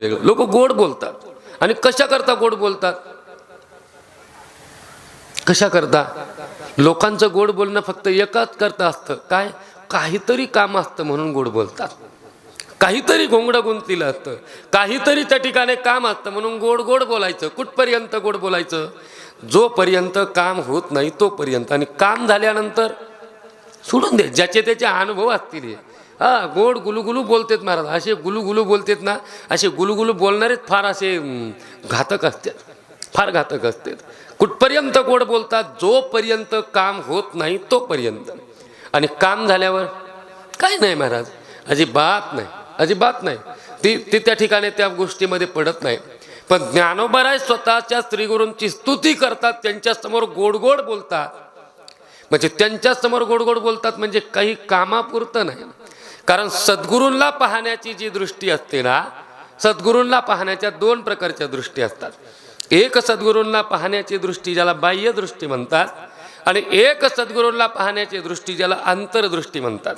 लोक गोड बोलतात आणि कशा करता गोड बोलतात? कशा करता? लोकांचं गोड बोलणं फक्त एकाच करता असतं, काय? काहीतरी काम असतं म्हणून गोड बोलतात. काहीतरी घोंगडं गुंतलेलं असतं, काहीतरी त्या ठिकाणी काम असतं म्हणून गोड गोड बोलायचं. कुठपर्यंत गोड बोलायचं? जोपर्यंत काम होत नाही तोपर्यंत. आणि काम झाल्यानंतर सोडून दे, ज्याचे त्याचे अनुभव असतील. गोड गुलुगुलू बोलतेत महाराज. असे गुलुगुलू बोलतेत ना, असे गुलुगुलू बोलणारेच फार असे घातक असतात, फार घातक असतात. कुठपर्यंत गोड बोलतात? जोपर्यंत काम होत नाही तोपर्यंत. आणि काम झाल्यावर काय नाही महाराज, अजिबात नाही, अजिबात नाही. ती त्या ठिकाणी त्या गोष्टीमध्ये पडत नाही. पण ज्ञानोबराय स्वतःच्या श्रीगुरूंची स्तुती करतात, त्यांच्यासमोर गोड गोड बोलतात. म्हणजे त्यांच्यासमोर गोड गोड बोलतात म्हणजे काही कामापुरतं नाही. कारण सद्गुरूंना पाहण्याची जी दृष्टी असते ना, सद्गुरूंना पाहण्याच्या दोन प्रकारच्या दृष्टी असतात. एक सद्गुरूंना पाहण्याची दृष्टी ज्याला बाह्य दृष्टी म्हणतात, आणि एक सद्गुरूंना पाहण्याची दृष्टी ज्याला अंतर्दृष्टी म्हणतात.